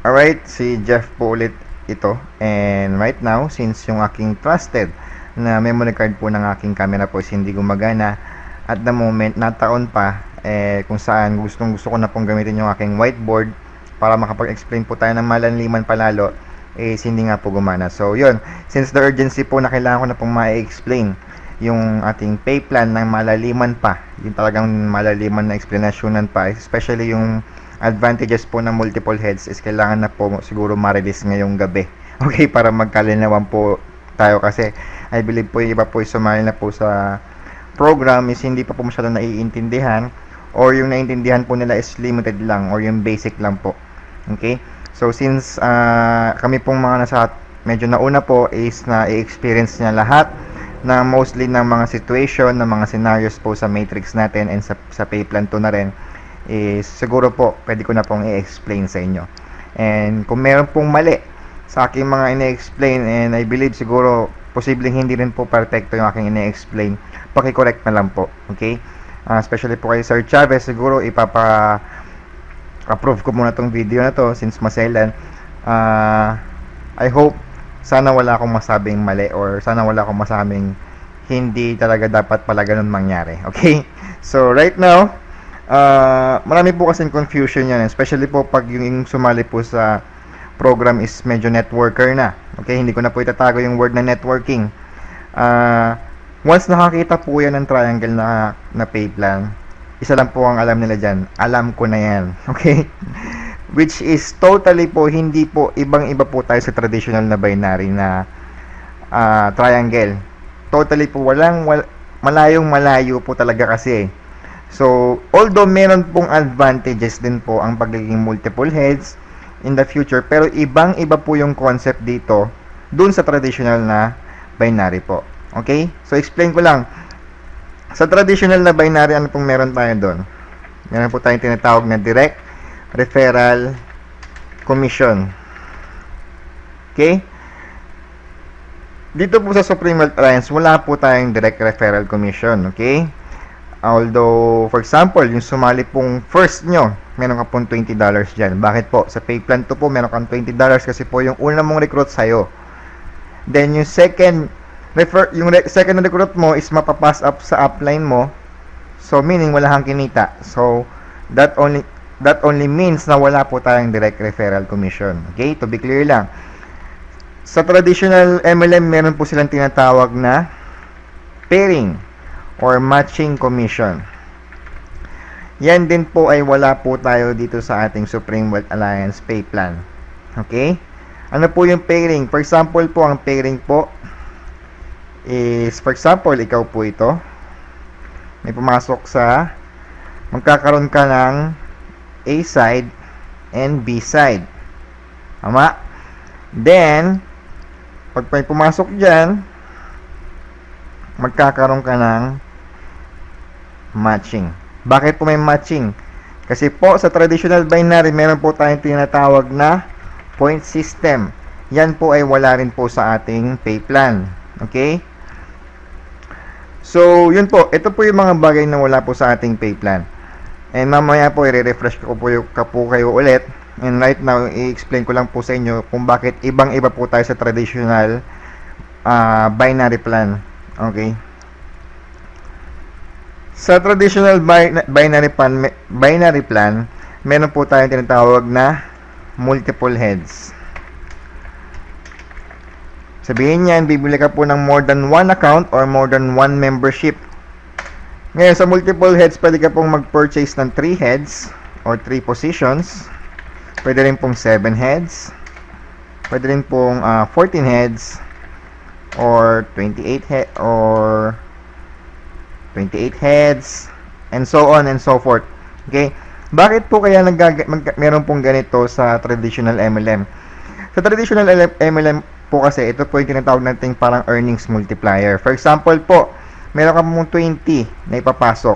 Alright, si Jeff po ulit ito. And right now, since yung aking trusted na memory card po ng aking camera po is hindi gumagana, at the moment, nataon pa, kung saan gusto ko na pong gamitin yung aking whiteboard para makapag-explain po tayo ng malanliman palalo, is hindi nga po gumana. So, yun. Since the urgency po na kailangan ko na pong ma-explain yung ating pay plan ng malaliman pa, yung talagang malaliman na explanasyonan pa, especially yung advantages po ng multiple heads, is kailangan na po siguro ma-release ngayong gabi. Okay, para magkalinawan po tayo, kasi I believe po yung iba po sumali na po sa program is hindi pa po masyado naiintindihan, or yung naiintindihan po nila is limited lang, or yung basic lang po. Okay, so since kami pong mga nasa medyo nauna po is na i-experience niya lahat na mostly ng mga situation, ng mga scenarios po sa matrix natin and sa pay plan 2 na rin, is siguro po pwede ko na pong i-explain sa inyo. And kung meron pong mali sa aking mga ini-explain, and I believe siguro posibleng hindi rin po perfecto yung aking ini-explain, paki-correct na lang po. Okay, especially po kay Sir Chavez, siguro approve ko muna tong video na to since maselan. I hope sana wala akong masabing mali, or sana wala akong masabing hindi talaga dapat pala ganun mangyari. Okay, so right now, marami po kasing confusion yan, especially po pag yung sumali po sa program is medyo networker na. Okay, hindi ko na po itatago yung word na networking. Once nakakita po yan ng triangle na pay plan, isa lang po ang alam nila dyan, alam ko na yan. Okay, which is totally po hindi po ibang-iba po tayo sa traditional na binary na triangle. Totally po malayong malayo po talaga kasi. So, although meron pong advantages din po ang pagiging multiple heads in the future, pero ibang-iba po yung concept dito dun sa traditional na binary po. Okay? So, explain ko lang. Sa traditional na binary, ano pong meron tayo doon? Meron po tayong tinatawag na direct referral commission. Okay? Dito po sa Supreme Wealth Alliance, wala po tayong direct referral commission. Okay? Although, for example, yung sumali pong first nyo, meron ka pong $20 dyan. Bakit po? Sa pay plan 2 po, meron kang $20 kasi po yung una mong recruit sa'yo. Then, yung second recruit mo is mapapass up sa upline mo. So, meaning wala kang kinita. So, that only means na wala po tayong direct referral commission. Okay? To be clear lang. Sa traditional MLM, meron po silang tinatawag na pairing or matching commission. Yan din po ay wala po tayo dito sa ating Supreme Wealth Alliance pay plan. Okay? Ano po yung pairing? For example po, ang pairing po is, for example, ikaw po ito. May pumasok magkakaroon ka ng A side and B side. Tama? Then, pag may pumasok dyan, magkakaroon ka ng matching. Bakit po may matching? Kasi po sa traditional binary, meron po tayong tinatawag na point system. Yan po ay wala rin po sa ating pay plan. Okay? So, yun po. Ito po yung mga bagay na wala po sa ating pay plan. And mamaya po, i-refresh ko po kayo ulit. And right now, i-explain ko lang po sa inyo kung bakit ibang-iba po tayo sa traditional binary plan. Okay? Sa traditional binary plan, meron po tayong tinatawag na multiple heads. Sabihin niyan, bibili ka po ng more than one account or more than one membership. Ngayon, sa multiple heads, pwede ka pong mag-purchase ng 3 heads or 3 positions. Pwede rin pong 7 heads. Pwede rin pong 14 heads or 28 heads and so on and so forth. Okay? Bakit po kaya meron pong ganito sa traditional MLM? Sa traditional MLM po kasi, ito po yung tinatawag natin parang earnings multiplier. For example po, meron ka pong 20 na ipapasok.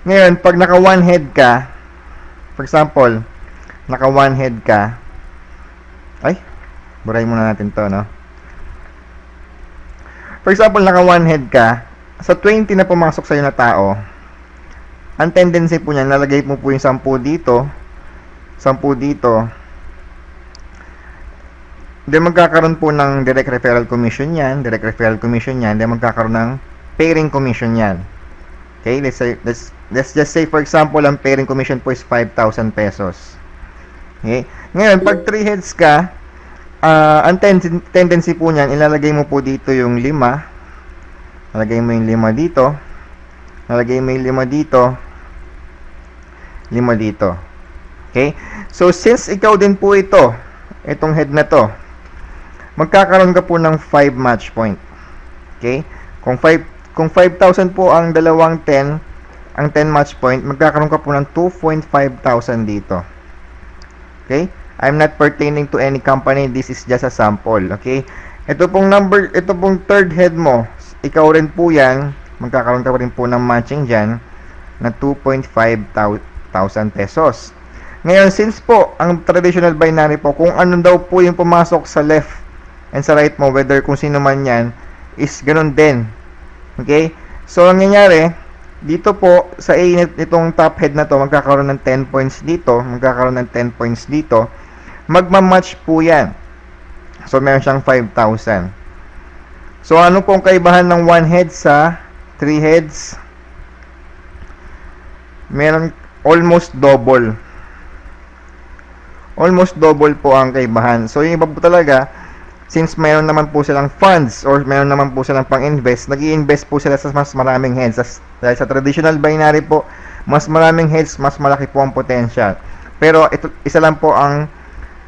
Ngayon, pag naka 1 head ka, for example, naka 1 head ka, buray muna natin to, no? For example, naka 1 head ka, sa 20 na pumasok sa'yo na tao, ang tendency po niyan, nalagay mo po yung 10 dito, 10 dito, then magkakaroon po ng direct referral commission yan, then magkakaroon ng pairing commission yan. Okay, let's just say for example, ang pairing commission po is 5,000 pesos. Okay, ngayon pag 3 heads ka, ang tendency po niyan, ilalagay mo po dito yung 5, lalagay mo yung 5 dito, lalagay mo yung 5 dito, 5 dito. Okay, so since ikaw din po itong head na to, magkakaroon ka po ng 5 match point. Okay, kung 5,000 po ang dalawang 10, ang 10 match point, magkakaroon ka po ng 2,500 dito. Okay, I'm not pertaining to any company, this is just a sample. Okay, ito pong third head mo, ikaw rin po yan, magkakaroon ka rin po ng matching dyan na 2,500 pesos. Ngayon, since po ang traditional binary po, kung ano daw po yung pumasok sa left and sa right mo, whether kung sino man yan, is ganun din. Okay, so ang nangyayari dito po sa A, itong top head na to, magkakaroon ng 10 points dito, magkakaroon ng 10 points dito, magmamatch po yan. So meron siyang 5,000. So ano pong kaibahan ng 1 head sa 3 heads? Meron almost double po ang kaibahan. So yung iba po talaga, since meron naman po silang funds or meron naman po silang pang-invest, nag-i-invest po sila sa mas maraming heads. Dahil sa traditional binary po, mas maraming heads, mas malaki po ang potential. Pero ito, isa lang po ang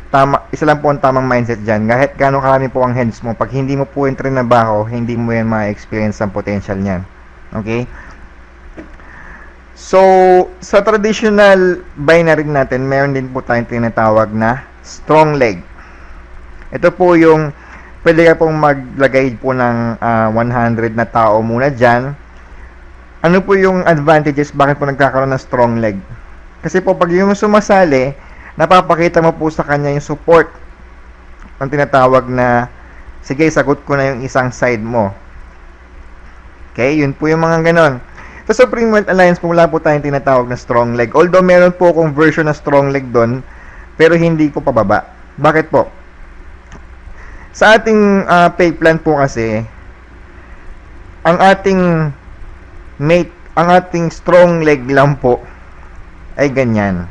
tamang mindset diyan. Kahit gaano karami po ang heads mo, pag hindi mo po yung trinabaho, hindi mo yan ma-experience ang potential niyan. Okay? So, sa traditional binary natin, meron din po tayong tinatawag na strong leg. Ito po yung pwede ka pong maglagay po ng 100 na tao muna dyan. Ano po yung advantages? Bakit po nagkakaroon ng strong leg? Kasi po pag yung sumasali, napapakita mo po sa kanya yung support. Ang tinatawag na, sige, sagot ko na yung isang side mo. Okay, yun po yung mga ganon. Sa Supreme Wealth Alliance po, wala po tayong tinatawag na strong leg. Although meron po akong version na strong leg doon, pero hindi po pababa. Bakit po? Sa ating pay plan po kasi, ang ating strong leg lang po ay ganyan.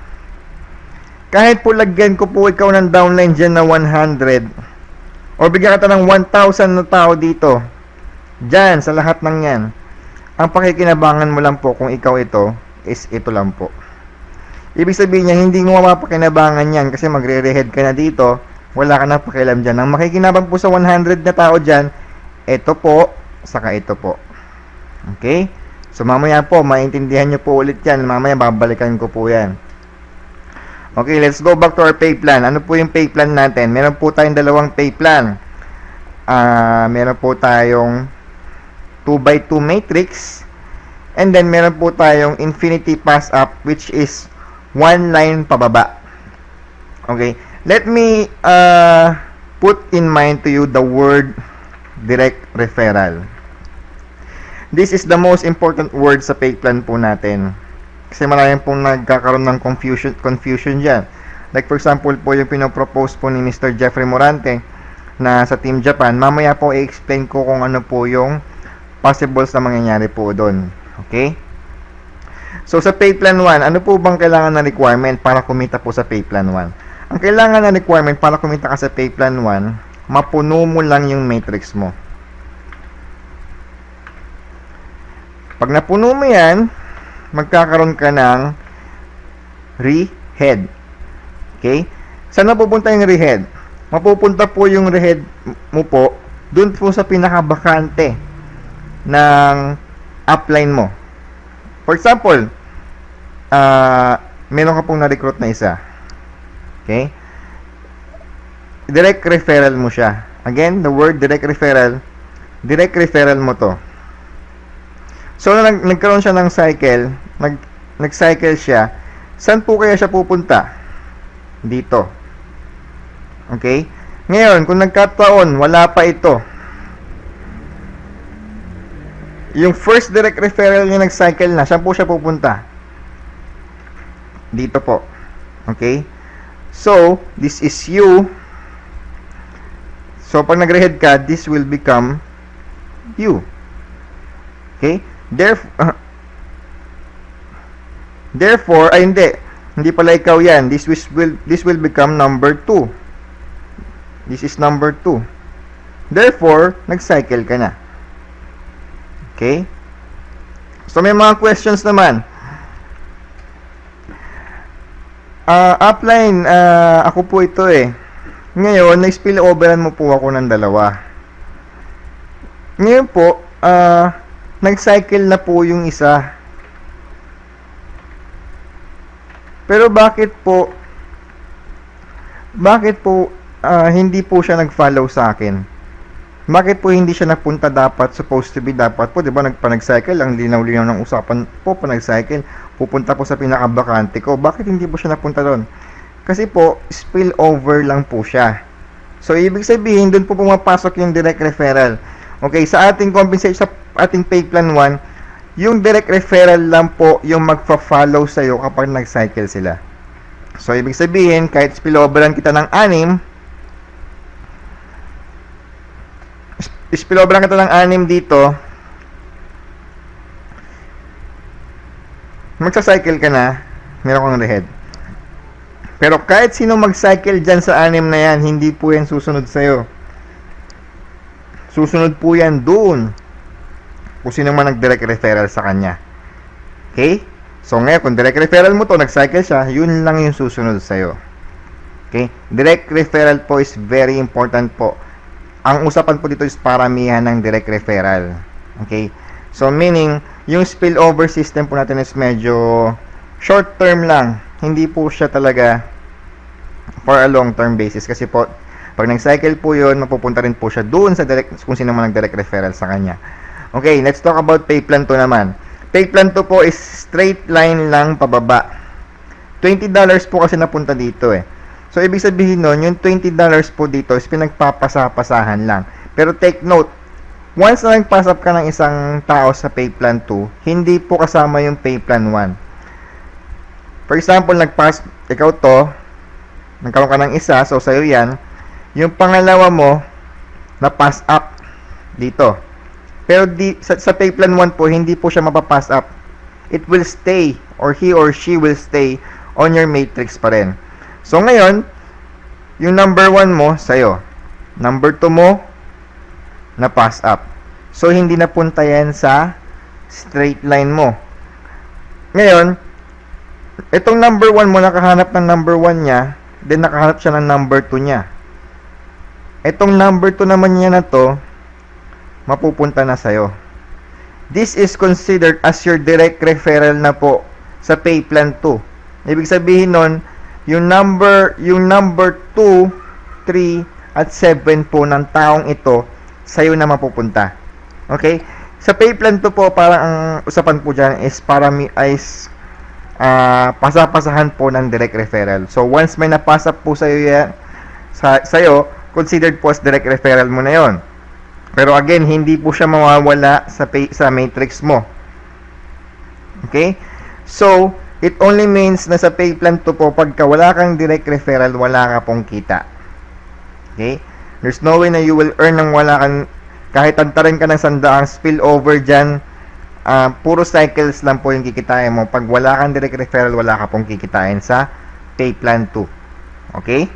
Kahit po lagyan ko po ikaw ng downline dyan na 100 o bigyan kita ng 1,000 na tao dito, dyan sa lahat ng yan, ang pakikinabangan mo lang po kung ikaw ito is ito lang po. Ibig sabihin niya, hindi mo mapakinabangan yan kasi magre-rehead ka na dito, wala ka na pakialam dyan. Ang makikinabang po sa 100 na tao dyan, ito po, saka ito po. Okay? So mamaya po, maintindihan nyo po ulit yan. Mamaya babalikan ko po yan. Okay, let's go back to our pay plan. Ano po yung pay plan natin? Meron po tayong dalawang pay plan. Meron po tayong 2x2 matrix. And then meron po tayong infinity pass up, which is 1 line pababa. Okay, let me put in mind to you the word direct referral. This is the most important word sa pay plan po natin. Kasi maraming pong nagkakaroon ng confusion dyan. Like for example po yung pinopropose po ni Mr. Jeffrey Morante na sa Team Japan. Mamaya po i-explain ko kung ano po yung possibles na mangyayari po doon. Okay? So sa pay plan 1, ano po bang kailangan na requirement para kumita po sa pay plan 1? Ang kailangan na requirement para kumita ka sa pay plan 1, mapuno mo lang yung matrix mo. Pag napuno mo yan, magkakaroon ka ng rehead. Okay? Saan mapupunta yung rehead? Mapupunta po yung rehead mo po dun po sa pinakabakante ng upline mo. For example, meron ka pong na-recruit na isa. Okay? Direct referral mo siya. Again, the word direct referral mo to. So, nagkaroon siya ng cycle, nag-cycle siya, saan po kaya siya pupunta? Dito. Okay? Ngayon, kung nagkataon, wala pa ito. Yung first direct referral niya nag-cycle na, saan po siya pupunta? Dito po. Okay? So, this is you. So, pag nag-rehead ka, this will become you. Okay? Therefore, ay hindi. Hindi pala ikaw yan. This will become number 2. This is number 2. Therefore, nag-cycle ka na. Okay? So, may mga questions naman. Upline, ako po ito eh. Ngayon, na-spill overan mo po ako ng dalawa. Ngayon po, nag-cycle na po yung isa. Pero bakit po hindi po siya nag-follow sa akin? Bakit po hindi siya napunta dapat, supposed to be dapat po, 'di ba? Nag-cycle, ang linaw-linaw ng usapan po, nag-cycle, pupunta po sa pinakabakante ko. Bakit hindi po siya napunta doon? Kasi po, spill over lang po siya. So, ibig sabihin, doon po pumapasok yung direct referral. Okay, sa ating compensation, sa ating pay plan 1, yung direct referral lang po yung magfa-follow sa'yo kapag nag-cycle sila. So, ibig sabihin, kahit spilloveran kita ng 6, spilloveran kita ng 6 dito, magsa-cycle ka na, meron kang rehead. Pero kahit sino mag-cycle dyan sa 6 na yan, hindi po yan susunod sa'yo. Susunod po yan doon kung sino man nag-direct referral sa kanya. Okay? So, ngayon, kung direct referral mo to, nag-cycle siya, yun lang yung susunod sa'yo. Okay? Direct referral po is very important po. Ang usapan po dito is paramihan ng direct referral. Okay? So, meaning, yung spillover system po natin is medyo short term lang. Hindi po siya talaga for a long term basis. Kasi po, pag nag-cycle po yun, mapupunta rin po siya doon sa direct, kung sino man nag-direct referral sa kanya. Okay, let's talk about pay plan 2 naman. Pay plan 2 po is straight line lang pababa. $20 po kasi napunta dito eh. So, ibig sabihin nun, yung $20 po dito is pinagpapasa-pasahan lang. Pero take note, once na nag-pass up ka ng isang tao sa pay plan 2, hindi po kasama yung pay plan 1. For example, nag-pass, ikaw to, nagkaroon ka ng isa, so sa'yo yan, yung pangalawa mo, na-pass up dito. Pero sa pay plan 1 po, hindi po siya mapapass up. It will stay, or he or she will stay on your matrix pa rin. So ngayon, yung number 1 mo, sa'yo. Number 2 mo, na-pass up. So hindi napunta yan sa straight line mo. Ngayon, itong number 1 mo, nakahanap ng number 1 niya, then nakahanap siya ng number 2 niya. Itong number 2 naman niya na to, mapupunta na sa'yo. This is considered as your direct referral na po sa pay plan 2. Ibig sabihin nun, yung number 2, 3, at 7 po ng taong ito, sa'yo na mapupunta. Okay? Sa pay plan 2 po, parang ang usapan po dyan is pasapasahan po ng direct referral. So, once may napasa po sa'yo yan, sa'yo, considered po as direct referral mo na yon. Pero again, hindi po siya mawawala sa matrix mo. Okay? So, it only means na sa pay plan 2 po, pagka wala kang direct referral, wala ka pong kita. Okay? There's no way na you will earn ng wala kang, kahit antarin ka ng 100 spillover dyan, puro cycles lang po yung kikitain mo. Pag wala kang direct referral, wala ka pong kikitain sa pay plan 2. Okay?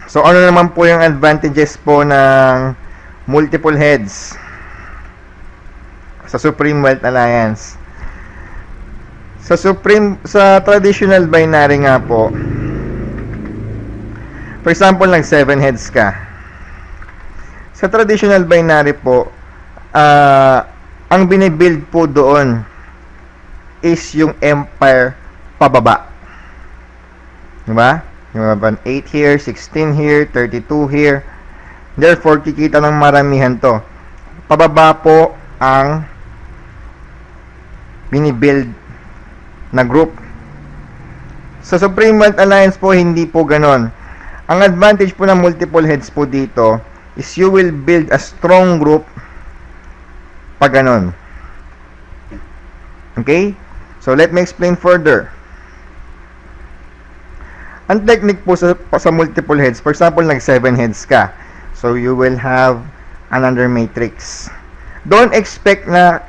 So, ano naman po yung advantages po ng multiple heads sa Supreme Wealth Alliance? Sa traditional binary nga po, for example, nag 7 heads ka. Sa traditional binary po, ang binibuild po doon is yung empire pababa. Diba? Yung 8 here, 16 here, 32 here. Therefore, kikita ng maramihan to. Pababa po ang binibuild na group. Sa Supreme Wealth Alliance po, hindi po ganon. Ang advantage po ng multiple heads po dito is you will build a strong group pag ganon. Okay? So, let me explain further. Ang technique po sa multiple heads, for example, nag 7 heads ka. So, you will have another matrix. Don't expect na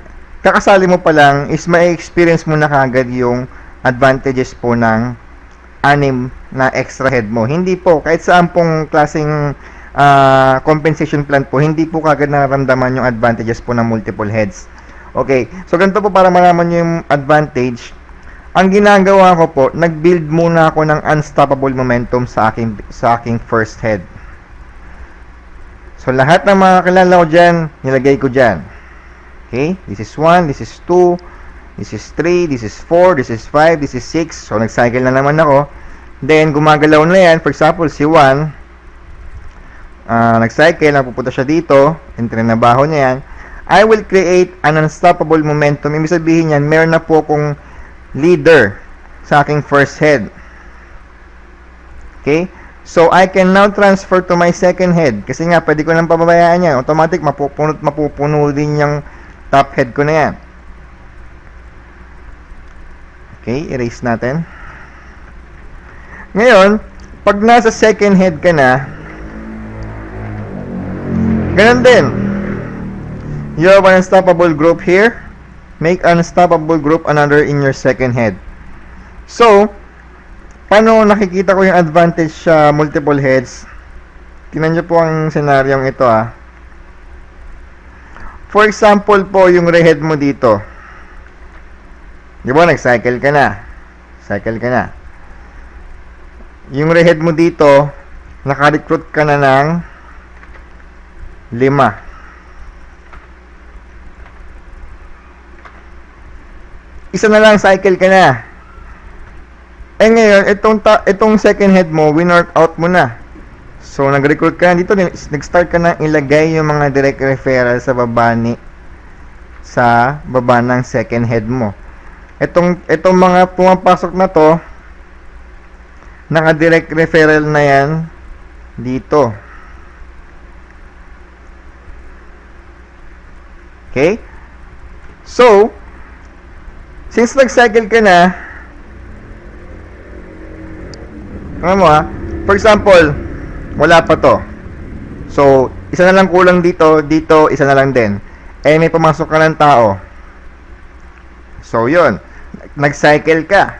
kakasali mo pa lang is may experience mo na kagad yung advantages po ng 6 na extra head mo. Hindi po, kahit saan pong klaseng compensation plan po, hindi po kagad nararamdaman yung advantages po ng multiple heads. Okay, so ganito po para malaman nyo yung advantage. Ang ginagawa ko po, nag-build muna ako ng unstoppable momentum sa aking first head. So lahat ng mga kilala ko dyan, nilagay ko dyan. Okay, this is 1, this is 2, this is 3, this is 4, this is 5, this is 6. So nag-cycle na naman ako. Then gumagalaw na yan. For example, si 1, nag-cycle, napupunta siya dito, entrenabaho niya yan. I will create an unstoppable momentum. Ibig sabihin yan, meron na po akong leader sa aking first head. Okay? So, I can now transfer to my second head. Kasi nga, pwede ko nang pababayaan yan. Automatic, mapupuno din yung top head ko na yan. Okay, erase natin. Ngayon, pag nasa second head ka na, ganun din. You have an unstoppable group here. Make an unstoppable group another in your second head. So, paano nakikita ko yung advantage sa multiple heads? Tingnan nyo po ang senaryong ito For example po, yung rehead mo dito. Di ba, nag-cycle ka na. Cycle ka na. Yung rehead mo dito, naka-recruit ka na ng 5. Isa na lang, cycle ka na. Ngayon, itong second head mo, win-work out mo na. So, nag-recruit ka na dito, nag-start ka na ilagay yung mga direct referral sa baba ng second head mo. Itong mga pumapasok na to, naka-direct referral na yan dito. Okay? So, since nag-cycle ka na, for example, wala pa to. So, isa na lang kulang dito, isa na lang din. May pumasok ka ng tao. So, yun. Nag-cycle ka.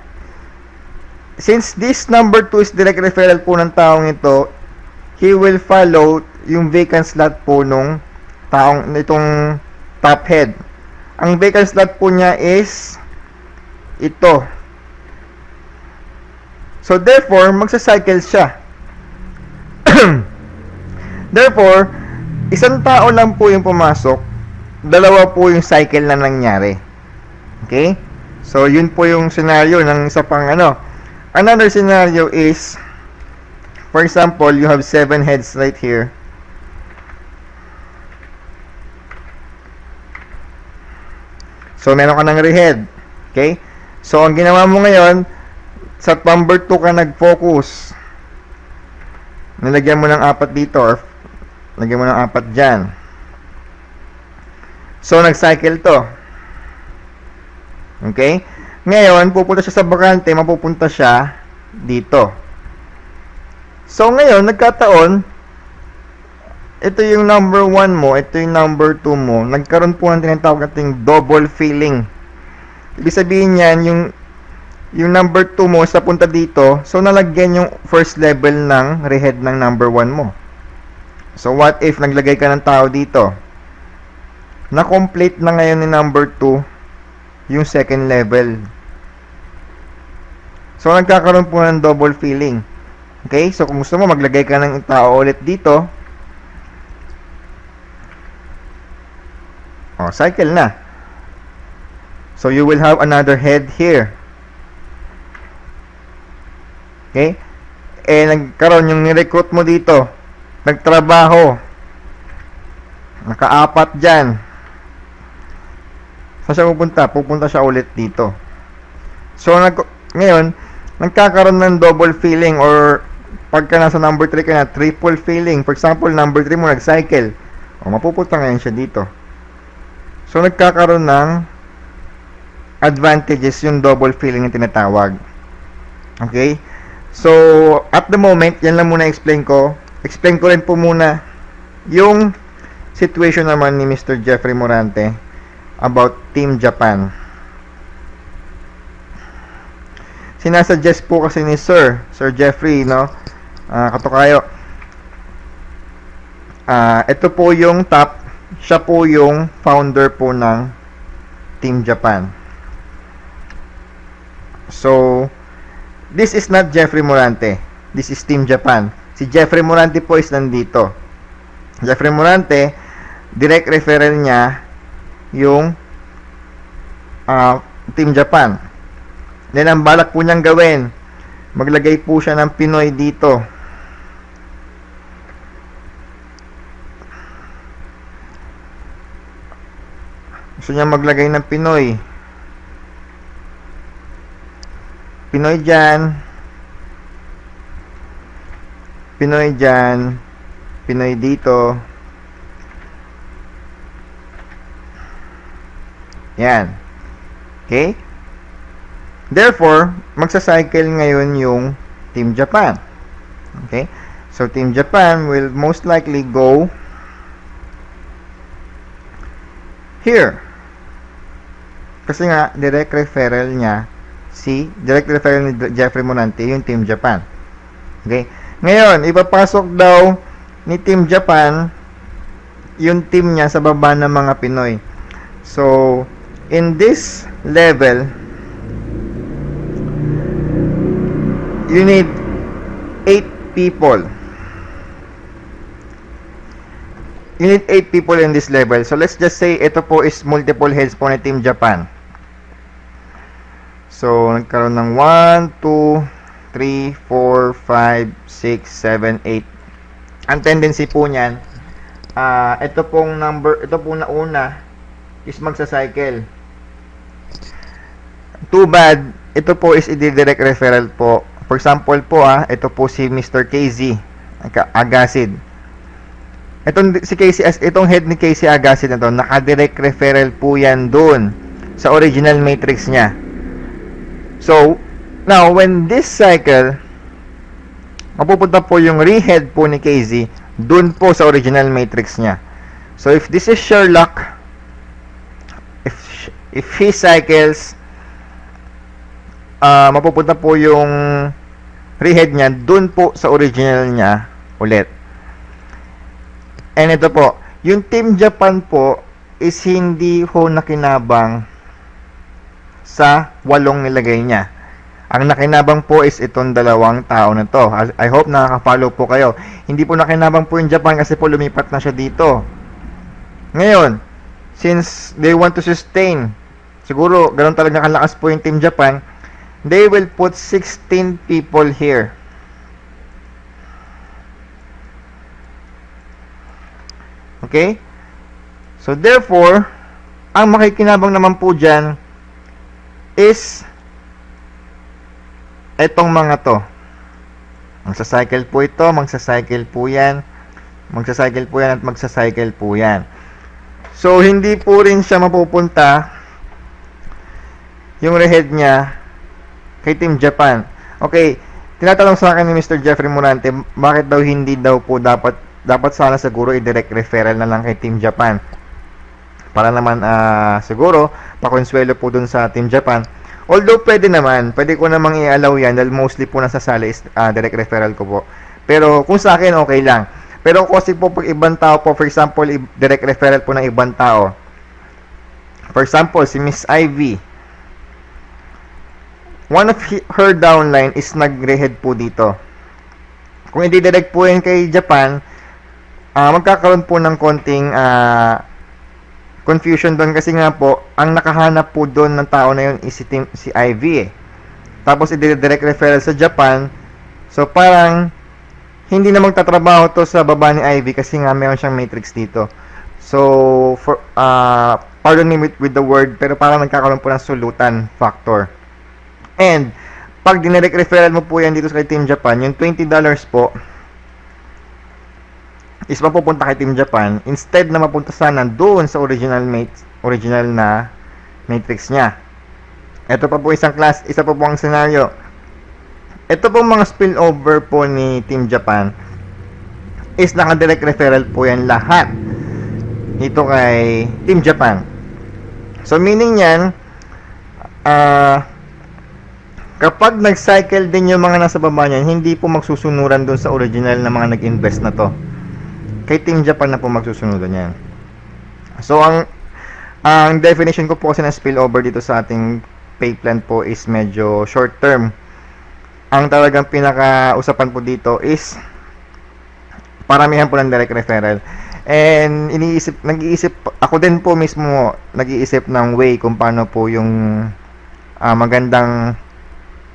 Since this number 2 is direct referral po ng taong ito, he will follow yung vacant slot po nung itong top head. Ang vacant slot po niya is ito. So, therefore, magsa-cycle siya. Therefore, isang tao lang po yung pumasok, 2 po yung cycle na nangyari. Okay? So, yun po yung scenario ng isa pang Another scenario is, for example, you have 7 heads right here. So, meron ka ng rehead. Okay? So, ang ginawa mo ngayon, sa number 2 ka nag-focus. Nilagyan mo ng 4 dito, or lagyan mo ng 4 dyan. So, nag-cycle to. Okay? Ngayon, pupunta siya sa bakante, mapupunta siya dito. So, ngayon, nagkataon, ito yung number 1 mo, ito yung number 2 mo, nagkaroon po ng tinatawag nating double filling. Ibig sabihin yan, yung number 2 mo sa punta dito, so nalagyan yung first level ng rehead ng number 1 mo. So what if naglagay ka ng tao dito? Na-complete na ngayon ni number 2 yung second level. So nagkakaroon po ng double filling. Okay? So kung gusto mo maglagay ka ng tao ulit dito, cycle na. So you will have another head here. Okay? Nagkaroon yung ni-recruit mo dito. Nagtrabaho. Naka-4 dyan. Saan siya pupunta? Pupunta siya ulit dito. So, ngayon, nagkakaroon ng double filling or pagka nasa number 3 ka na, triple filling. For example, number 3 mo nag-cycle. Mapupunta ngayon siya dito. So, nagkakaroon ng advantages yung double filling na tinatawag. Okay? So, at the moment, yan lang muna explain ko. Explain ko rin po muna yung situation naman ni Mr. Jeffrey Morante about Team Japan. Sinasuggest po kasi ni Sir Jeffrey, no? Katukayo. Ito po yung top. Siya po yung founder po ng Team Japan. So, this is not Jeffrey Morante. This is Team Japan. Si Jeffrey Morante po is nandito. Jeffrey Morante, direct referral niya yung Team Japan. Then, ang balak po niyang gawin, maglagay po siya ng Pinoy dito. Gusto niya maglagay ng Pinoy. Pinoy dyan. Pinoy dyan. Pinoy dito. Yan. Okay? Therefore, magsa-cycle ngayon yung Team Japan. Okay? So, Team Japan will most likely go here. Kasi nga, direct referral niya direct referral ni Jeffrey Morante yung Team Japan. Okay? Ngayon, ipapasok daw ni Team Japan yung team niya sa baba ng mga Pinoy. So, in this level, you need 8 people. You need 8 people in this level. So, let's just say, ito po is multiple heads po ni Team Japan. So, nagkaroon ng 1, 2, 3, 4, 5, 6, 7, 8. Ang tendency po niyan, ito pong nauna is magsa-cycle. Too bad, ito po is i-direct referral po. For example po, ito po si Mr. KZ Agasid. Itong head ni KZ Agasid na to, naka-direct referral po yan dun sa original matrix niya. So, now, when this cycle, mapupunta po yung rehead po ni KZ dun po sa original matrix niya. So, if this is Sherlock, if he cycles, mapupunta po yung rehead niya dun po sa original niya ulit. And ito po, yung Team Japan po is hindi ho nakinabang sa 8 nilagay niya. Ang nakinabang po is itong 2 tao na to. I hope nakaka-follow po kayo. Hindi po nakinabang po yung Japan kasi po lumipat na siya dito. Ngayon, since they want to sustain, siguro ganun talaga kalakas po yung Team Japan, they will put 16 people here. Okay? So therefore, ang makikinabang naman po dyan is etong mga to. Magsa-cycle po ito, magsa-cycle po yan, magsa-cycle po yan, at magsa-cycle po yan. So, hindi po rin siya mapupunta yung rehead niya kay Team Japan. Okay, tinatanong sa akin ni Mr. Jeffrey Morante, bakit daw hindi daw po dapat sana siguro i-direct referral na lang kay Team Japan. Para naman siguro pakonsuelo po dun sa Team Japan. Although pwede ko namang i-allow yan dahil mostly po nasasali is direct referral ko po. Pero kung sa akin okay lang. Pero kasi po pag ibang tao po, for example, direct referral po ng ibang tao. For example, si Miss Ivy. One of her downline is nag-rehead po dito. Kung i-direct po yan kay Japan, magkakaroon po ng konting confusion doon kasi nga po, ang nakahanap po doon ng tao na yun is si Ivy Tapos i-direct referral sa Japan. So parang hindi na magtatrabaho to sa baba ni Ivy kasi nga meron siyang matrix dito. So for pardon me with the word, pero parang nagkakaroon po ng sulutan factor. And pag dinirect referral mo po yan dito sa Team Japan, yung $20 po is mapupunta kay Team Japan instead na mapunta sana doon sa original na matrix niya. Ito pa po isa pa po ang scenario. Ito po mga spillover po ni Team Japan is naka-direct referral po yan lahat. Ito kay Team Japan. So, meaning yan, kapag nag-cycle din yung mga nasa baba niyan, hindi po magsusunuran dun sa original na mga nag-invest na to. Kay Team Japan na po magsusunuran yan. So, ang definition ko po kasi ng spillover dito sa ating pay plan po is medyo short term. Ang talagang pinaka-usapan po dito is paramihan po ng direct referral. And nag-iisip, ako din po mismo, nag-iisip ng way kung paano po yung magandang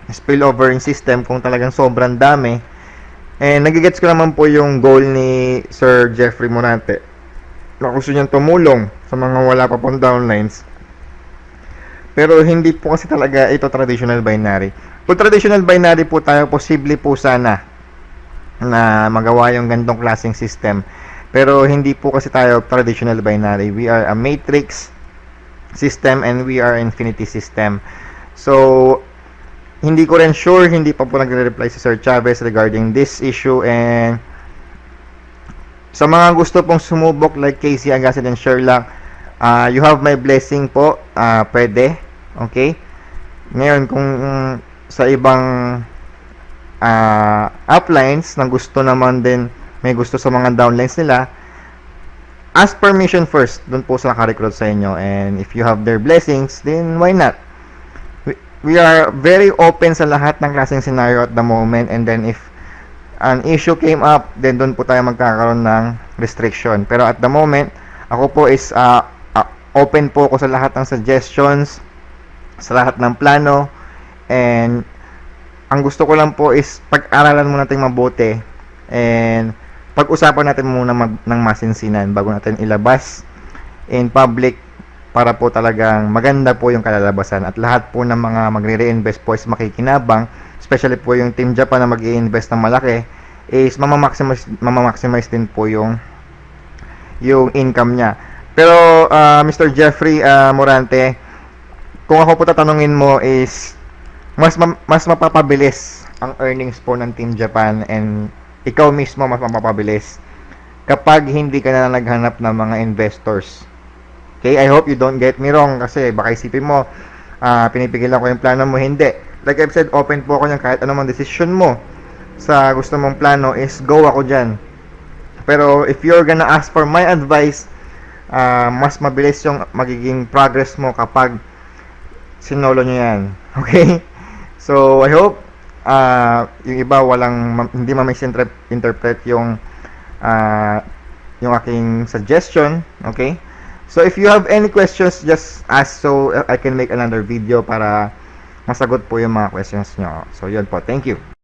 spillover system kung talagang sobrang dami. And nagigets ko naman po yung goal ni Sir Jeffrey Morante na gusto niyang tumulong sa mga wala pa pong downlines. Pero hindi po kasi talaga ito traditional binary. Kung traditional binary po tayo, posible po sana na magawa yung gantong klaseng system. Pero hindi po kasi tayo traditional binary. We are a matrix system and we are infinity system. So, hindi ko rin sure, hindi pa po nagre-reply si Sir Chavez regarding this issue. And sa mga gusto pong sumubok like Casey Agassiz and Sherlock, you have my blessing po. Pwede. Okay? Ngayon, kung sa ibang uplines na gusto naman din, may gusto sa mga downlines nila, ask permission first dun po sa naka-recruit sa inyo. And if you have their blessings, then why not? We are very open sa lahat ng klaseng scenario at the moment. And then if an issue came up, then dun po tayo magkakaroon ng restriction. Pero at the moment, ako po is open po ako sa lahat ng suggestions, sa lahat ng plano. And ang gusto ko lang po is pag-aralan mo natin mabuti and pag-usapan natin muna ng masinsinan bago natin ilabas in public para po talagang maganda po yung kalalabasan at lahat po ng mga magre-reinvest po is makikinabang, especially po yung Team Japan na mag-i-invest ng malaki is mamamaximize din po yung income niya. Pero Mr. Jeffrey Morante, kung ako po tatanungin mo is mas mapapabilis ang earnings po ng Team Japan and ikaw mismo mas mapapabilis kapag hindi ka na naghanap ng mga investors. Okay, I hope you don't get me wrong kasi baka isipin mo pinipigilan ko yung plano mo. Hindi. Like I've said, open po ako niyan kahit anong decision mo sa gusto mong plano is go ako dyan. Pero if you're gonna ask for my advice, mas mabilis yung magiging progress mo kapag sinolo nyo yan. Okay? So, I hope yung iba hindi ma-misinterpret yung aking suggestion. Okay? So, if you have any questions, just ask so I can make another video para masagot po yung mga questions nyo. So, yun po. Thank you.